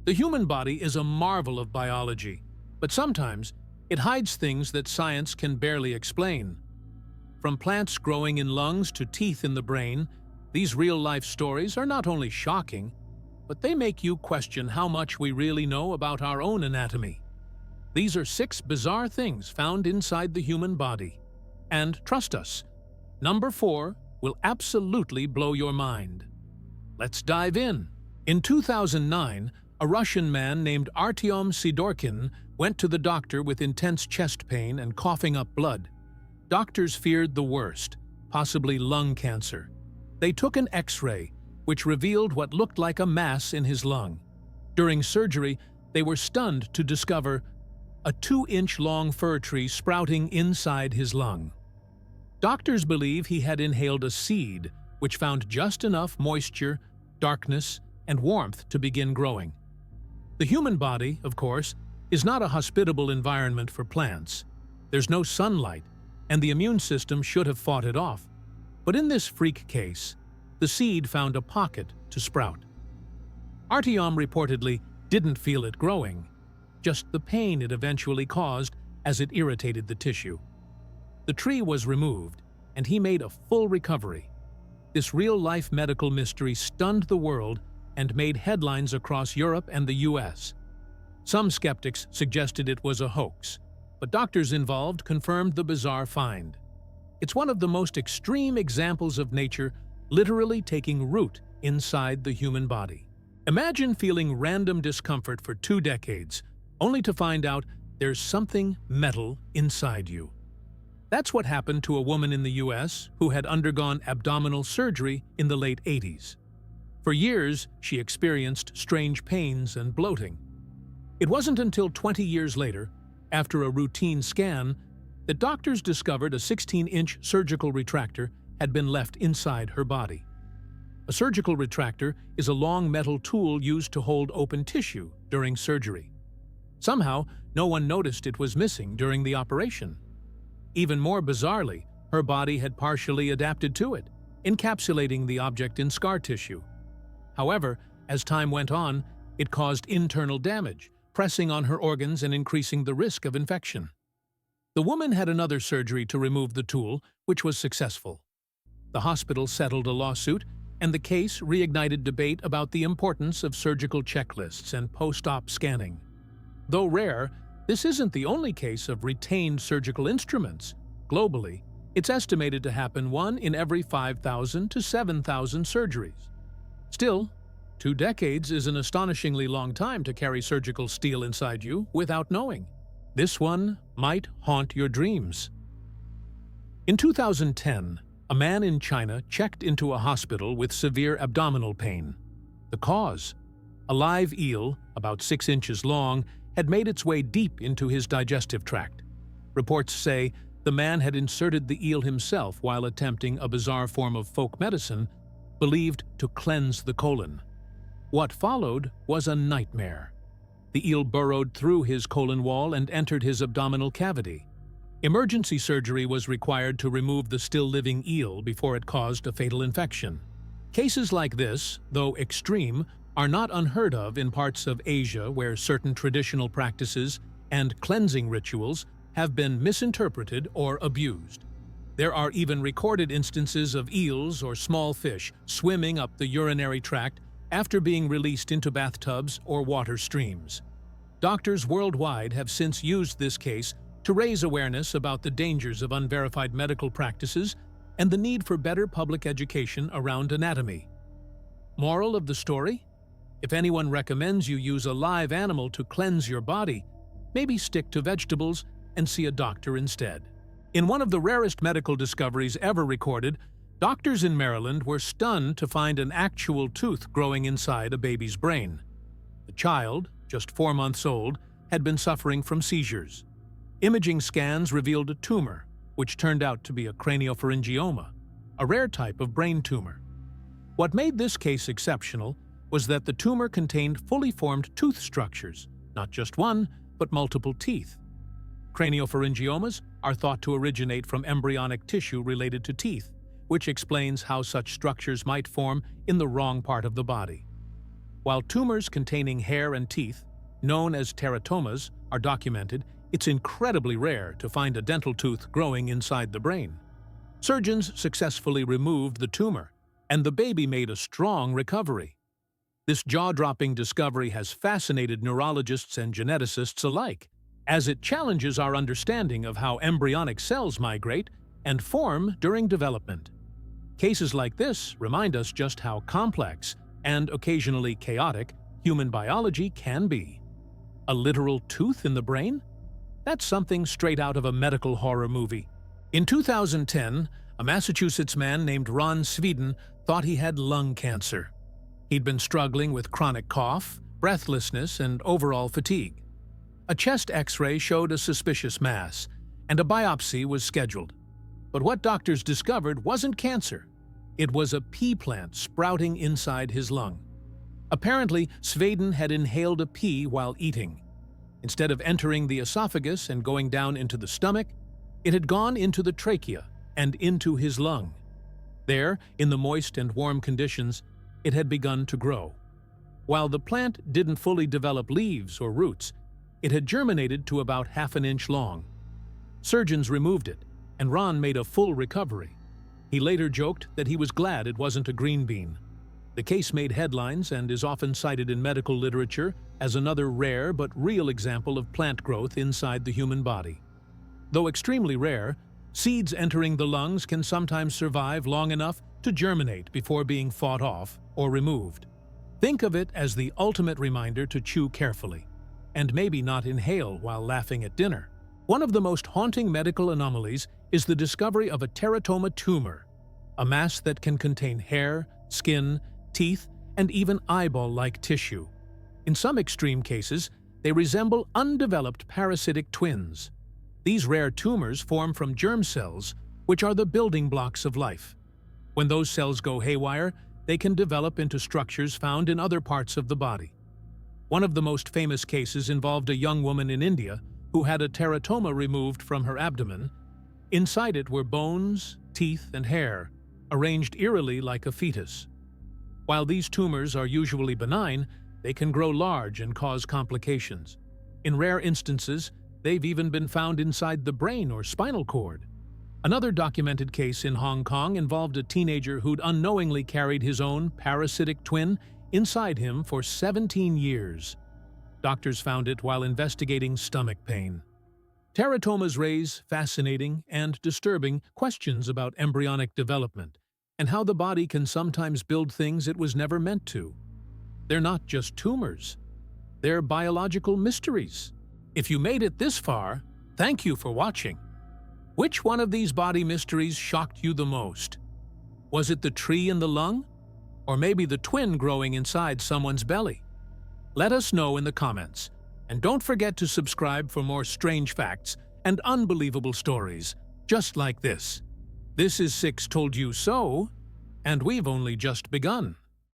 The human body is a marvel of biology, but sometimes it hides things that science can barely explain. From plants growing in lungs to teeth in the brain, these real-life stories are not only shocking, but they make you question how much we really know about our own anatomy. These are 6 bizarre things found inside the human body. And trust us, number 4 will absolutely blow your mind. Let's dive in. In 2009, a Russian man named Artyom Sidorkin went to the doctor with intense chest pain and coughing up blood. Doctors feared the worst, possibly lung cancer. They took an X-ray, which revealed what looked like a mass in his lung. During surgery, they were stunned to discover a 2-inch-long fir tree sprouting inside his lung. Doctors believe he had inhaled a seed, which found just enough moisture, darkness, and warmth to begin growing. The human body, of course, is not a hospitable environment for plants. There's no sunlight, and the immune system should have fought it off. But in this freak case, the seed found a pocket to sprout. Artyom reportedly didn't feel it growing, just the pain it eventually caused as it irritated the tissue. The tree was removed, and he made a full recovery. This real-life medical mystery stunned the world and made headlines across Europe and the US. Some skeptics suggested it was a hoax, but doctors involved confirmed the bizarre find. It's one of the most extreme examples of nature literally taking root inside the human body. Imagine feeling random discomfort for 2 decades, only to find out there's something metal inside you. That's what happened to a woman in the US who had undergone abdominal surgery in the late 80s. For years, she experienced strange pains and bloating. It wasn't until 20 years later, after a routine scan, that doctors discovered a 16-inch surgical retractor had been left inside her body. A surgical retractor is a long metal tool used to hold open tissue during surgery. Somehow, no one noticed it was missing during the operation. Even more bizarrely, her body had partially adapted to it, encapsulating the object in scar tissue. However, as time went on, it caused internal damage, pressing on her organs and increasing the risk of infection. The woman had another surgery to remove the tool, which was successful. The hospital settled a lawsuit, and the case reignited debate about the importance of surgical checklists and post-op scanning. Though rare, this isn't the only case of retained surgical instruments. Globally, it's estimated to happen 1 in every 5,000 to 7,000 surgeries. Still, 2 decades is an astonishingly long time to carry surgical steel inside you without knowing. This one might haunt your dreams. In 2010, a man in China checked into a hospital with severe abdominal pain. The cause? A live eel, about 6 inches long, had made its way deep into his digestive tract. Reports say the man had inserted the eel himself while attempting a bizarre form of folk medicine believed to cleanse the colon. What followed was a nightmare. The eel burrowed through his colon wall and entered his abdominal cavity. Emergency surgery was required to remove the still-living eel before it caused a fatal infection. Cases like this, though extreme, are not unheard of in parts of Asia where certain traditional practices and cleansing rituals have been misinterpreted or abused. There are even recorded instances of eels or small fish swimming up the urinary tract after being released into bathtubs or water streams. Doctors worldwide have since used this case to raise awareness about the dangers of unverified medical practices and the need for better public education around anatomy. Moral of the story? If anyone recommends you use a live animal to cleanse your body, maybe stick to vegetables and see a doctor instead. In one of the rarest medical discoveries ever recorded, doctors in Maryland were stunned to find an actual tooth growing inside a baby's brain. The child, just 4 months old, had been suffering from seizures. Imaging scans revealed a tumor, which turned out to be a craniopharyngioma, a rare type of brain tumor. What made this case exceptional was that the tumor contained fully formed tooth structures, not just one, but multiple teeth. Craniopharyngiomas are thought to originate from embryonic tissue related to teeth, which explains how such structures might form in the wrong part of the body. While tumors containing hair and teeth, known as teratomas, are documented, it's incredibly rare to find a dental tooth growing inside the brain. Surgeons successfully removed the tumor, and the baby made a strong recovery. This jaw-dropping discovery has fascinated neurologists and geneticists alike, as it challenges our understanding of how embryonic cells migrate and form during development. Cases like this remind us just how complex and occasionally chaotic human biology can be. A literal tooth in the brain? That's something straight out of a medical horror movie. In 2010, a Massachusetts man named Ron Sweden thought he had lung cancer. He'd been struggling with chronic cough, breathlessness, and overall fatigue. A chest X-ray showed a suspicious mass, and a biopsy was scheduled. But what doctors discovered wasn't cancer. It was a pea plant sprouting inside his lung. Apparently, Sweden had inhaled a pea while eating. Instead of entering the esophagus and going down into the stomach, it had gone into the trachea and into his lung. There, in the moist and warm conditions, it had begun to grow. While the plant didn't fully develop leaves or roots, it had germinated to about half an inch long. Surgeons removed it, and Ron made a full recovery. He later joked that he was glad it wasn't a green bean. The case made headlines and is often cited in medical literature as another rare but real example of plant growth inside the human body. Though extremely rare, seeds entering the lungs can sometimes survive long enough to germinate before being fought off or removed. Think of it as the ultimate reminder to chew carefully, and maybe not inhale while laughing at dinner. One of the most haunting medical anomalies is the discovery of a teratoma tumor, a mass that can contain hair, skin, teeth, and even eyeball-like tissue. In some extreme cases, they resemble undeveloped parasitic twins. These rare tumors form from germ cells, which are the building blocks of life. When those cells go haywire, they can develop into structures found in other parts of the body. One of the most famous cases involved a young woman in India who had a teratoma removed from her abdomen. Inside it were bones, teeth, and hair, arranged eerily like a fetus. While these tumors are usually benign, they can grow large and cause complications. In rare instances, they've even been found inside the brain or spinal cord. Another documented case in Hong Kong involved a teenager who'd unknowingly carried his own parasitic twin inside him for 17 years. Doctors found it while investigating stomach pain. Teratomas raise fascinating and disturbing questions about embryonic development and how the body can sometimes build things it was never meant to. They're not just tumors. They're biological mysteries. If you made it this far, thank you for watching. Which one of these body mysteries shocked you the most? Was it the tree in the lung? Or maybe the twin growing inside someone's belly? Let us know in the comments. And don't forget to subscribe for more strange facts and unbelievable stories, just like this. This is Six Told You So, and we've only just begun.